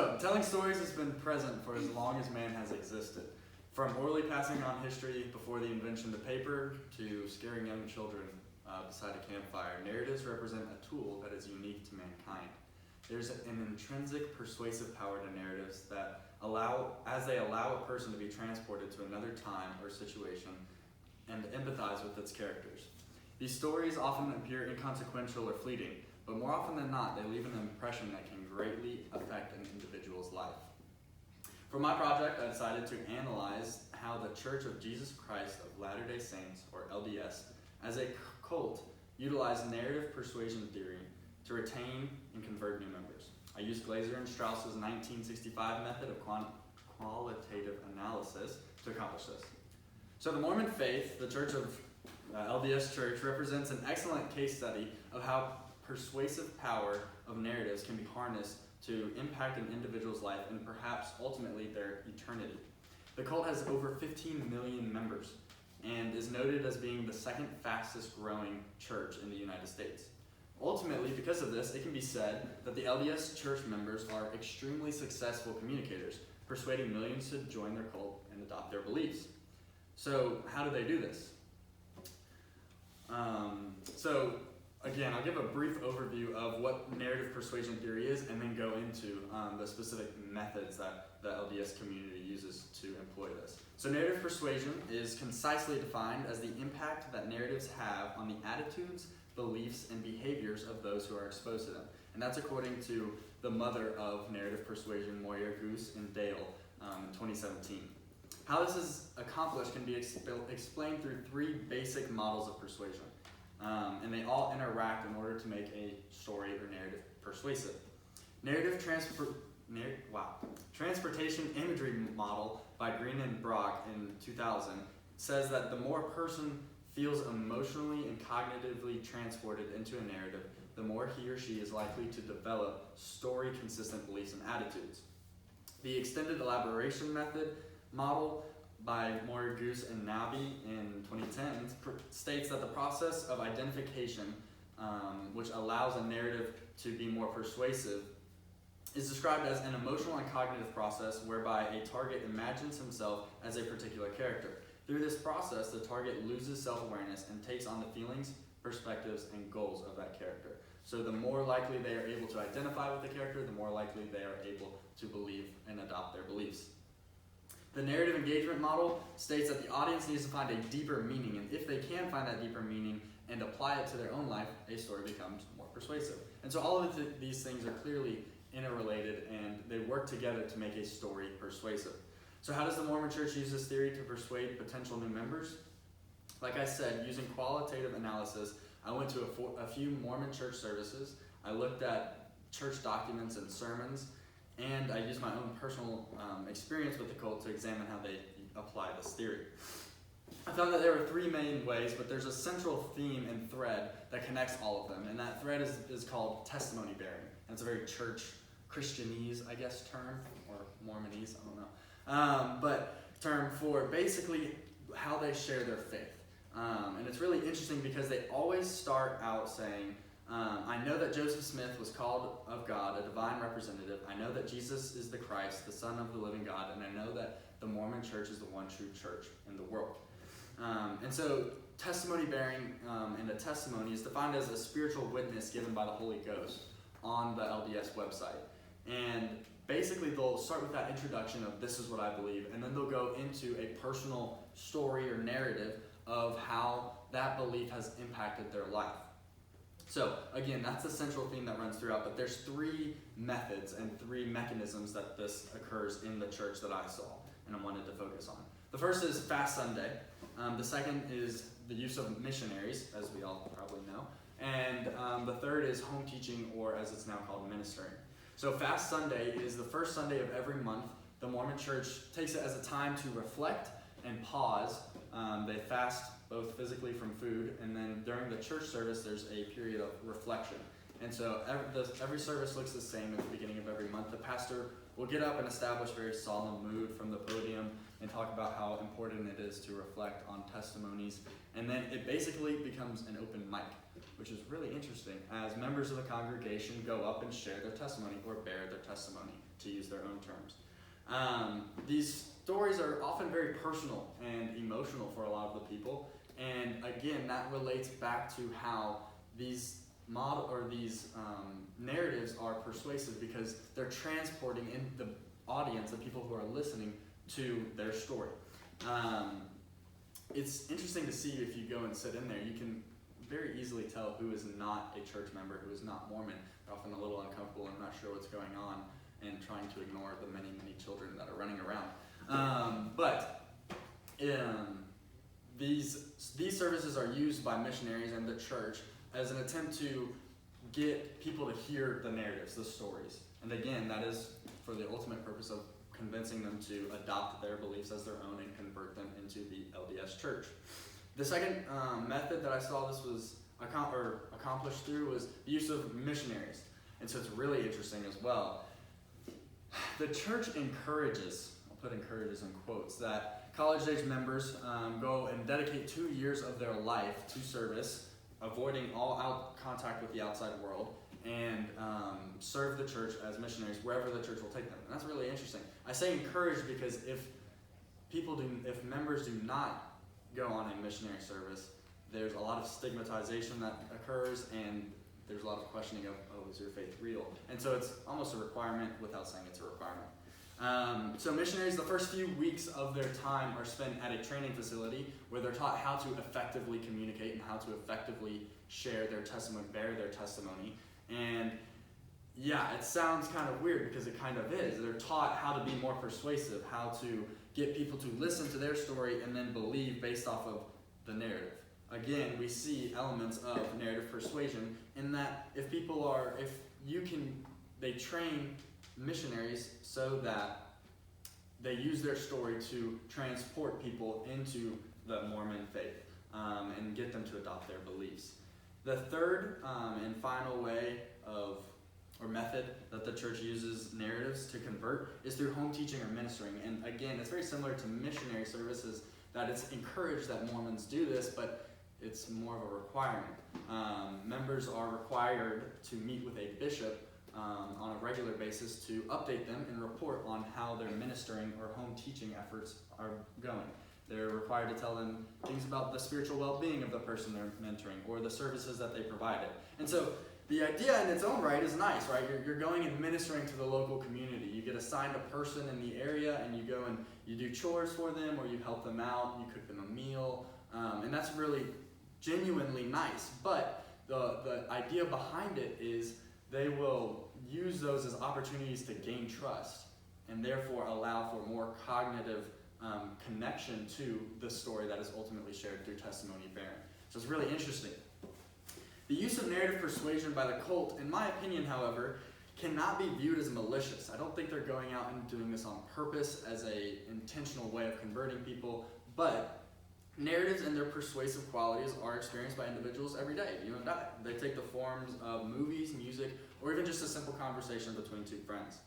So, telling stories has been present for as long as man has existed. From orally passing on history before the invention of paper to scaring young children beside a campfire, narratives represent a tool that is unique to mankind. There's an intrinsic persuasive power to narratives that allow a person to be transported to another time or situation and empathize with its characters. These stories often appear inconsequential or fleeting, but more often than not, they leave an impression that can greatly affect an individual's life. For my project, I decided to analyze how the Church of Jesus Christ of Latter-day Saints, or LDS, as a cult, utilized narrative persuasion theory to retain and convert new members. I used Glaser and Strauss's 1965 method of qualitative analysis to accomplish this. So the Mormon faith, the Church of LDS Church, represents an excellent case study of how persuasive power of narratives can be harnessed to impact an individual's life and perhaps ultimately their eternity. The cult has over 15 million members and is noted as being the second fastest growing church in the United States. Ultimately, because of this, it can be said that the LDS church members are extremely successful communicators, persuading millions to join their cult and adopt their beliefs. So, how do they do this? Again, I'll give a brief overview of what narrative persuasion theory is and then go into the specific methods that the LDS community uses to employ this. So narrative persuasion is concisely defined as the impact that narratives have on the attitudes, beliefs, and behaviors of those who are exposed to them. And that's according to the mother of narrative persuasion, Moyer, Goose, and Dale in 2017. How this is accomplished can be explained through three basic models of persuasion. And they all interact in order to make a story or narrative persuasive. Transportation imagery model by Green and Brock in 2000 says that the more a person feels emotionally and cognitively transported into a narrative, the more he or she is likely to develop story-consistent beliefs and attitudes. The extended elaboration method model by Moyer, Goose, and Nabi in 2010 states that the process of identification, which allows a narrative to be more persuasive, is described as an emotional and cognitive process whereby a target imagines himself as a particular character. Through this process, the target loses self-awareness and takes on the feelings, perspectives, and goals of that character. So the more likely they are able to identify with the character, the more likely they are able to believe and adopt their beliefs. The narrative engagement model states that the audience needs to find a deeper meaning, and if they can find that deeper meaning and apply it to their own life, a story becomes more persuasive. And so all of these things are clearly interrelated, and they work together to make a story persuasive. So how does the Mormon Church use this theory to persuade potential new members? Like I said, using qualitative analysis, I went to a few Mormon church services. I looked at church documents and sermons, and I used my own personal experience with the cult to examine how they apply this theory. I found that there were three main ways, but there's a central theme and thread that connects all of them, and that thread is called testimony bearing. And it's a very church Christianese, I guess, term, or Mormonese, I don't know. But term for basically how they share their faith. And it's really interesting because they always start out saying, I know that Joseph Smith was called of God, a divine representative. I know that Jesus is the Christ, the Son of the living God, and I know that the Mormon Church is the one true church in the world. And so testimony bearing and a testimony is defined as a spiritual witness given by the Holy Ghost on the LDS website. And basically they'll start with that introduction of this is what I believe, and then they'll go into a personal story or narrative of how that belief has impacted their life. So again, that's the central theme that runs throughout, but there's three methods and three mechanisms that this occurs in the church that I saw and I wanted to focus on. The first is Fast Sunday. The second is the use of missionaries, as we all probably know. And the third is home teaching, or as it's now called, ministering. So Fast Sunday is the first Sunday of every month. The Mormon Church takes it as a time to reflect and pause. They fast both physically from food, and then during the church service, there's a period of reflection. And so every service looks the same at the beginning of every month. The pastor will get up and establish a very solemn mood from the podium and talk about how important it is to reflect on testimonies. And then it basically becomes an open mic, which is really interesting as members of the congregation go up and share their testimony or bear their testimony. to use their own terms. These stories are often very personal and emotional for a lot of the people, and again, that relates back to how these narratives are persuasive because they're transporting in the audience, the people who are listening, to their story. It's interesting to see if you go and sit in there, you can very easily tell who is not a church member, who is not Mormon. They're often a little uncomfortable and not sure what's going on and trying to ignore the many, many children that are running around. These services are used by missionaries and the church as an attempt to get people to hear the narratives, the stories. And again, that is for the ultimate purpose of convincing them to adopt their beliefs as their own and convert them into the LDS church. The second method that I saw this was accomplished through was the use of missionaries. And so it's really interesting as well. The church encourages, I'll put encourages in quotes, that college-age members go and dedicate 2 years of their life to service, avoiding all contact with the outside world, and serve the church as missionaries wherever the church will take them. And that's really interesting. I say encourage because if members do not go on a missionary service, there's a lot of stigmatization that occurs, and there's a lot of questioning of, oh, is your faith real? And so it's almost a requirement without saying it's a requirement. So missionaries, the first few weeks of their time are spent at a training facility where they're taught how to effectively communicate and how to effectively share their testimony, bear their testimony. And yeah, it sounds kind of weird because it kind of is. They're taught how to be more persuasive, how to get people to listen to their story and then believe based off of the narrative. Again, we see elements of narrative persuasion in that they train missionaries so that they use their story to transport people into the Mormon faith and get them to adopt their beliefs. The third and final method that the church uses narratives to convert is through home teaching or ministering. And again, it's very similar to missionary services, that it's encouraged that Mormons do this, but it's more of a requirement. Members are required to meet with a bishop on a regular basis to update them and report on how their ministering or home teaching efforts are going. They're required to tell them things about the spiritual well-being of the person they're mentoring or the services that they provided. And so the idea in its own right is nice, right? You're going and ministering to the local community. You get assigned a person in the area and you go and you do chores for them or you help them out, you cook them a meal, and that's really genuinely nice. But the idea behind it is they will use those as opportunities to gain trust and therefore allow for more cognitive connection to the story that is ultimately shared through testimony bearing. So it's really interesting. The use of narrative persuasion by the cult, in my opinion, however, cannot be viewed as malicious. I don't think they're going out and doing this on purpose as an intentional way of converting people, but narratives and their persuasive qualities are experienced by individuals every day, you and I. They take the forms of movies, music, or even just a simple conversation between two friends.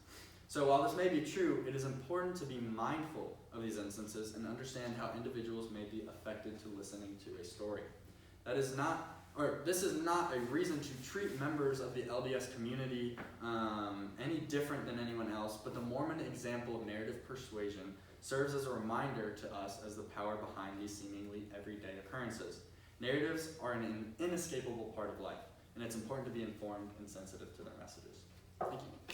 So while this may be true, it is important to be mindful of these instances and understand how individuals may be affected to listening to a story. This is not a reason to treat members of the LDS community any different than anyone else, but the Mormon example of narrative persuasion serves as a reminder to us as the power behind these seemingly everyday occurrences. Narratives are an inescapable part of life, and it's important to be informed and sensitive to their messages. Thank you.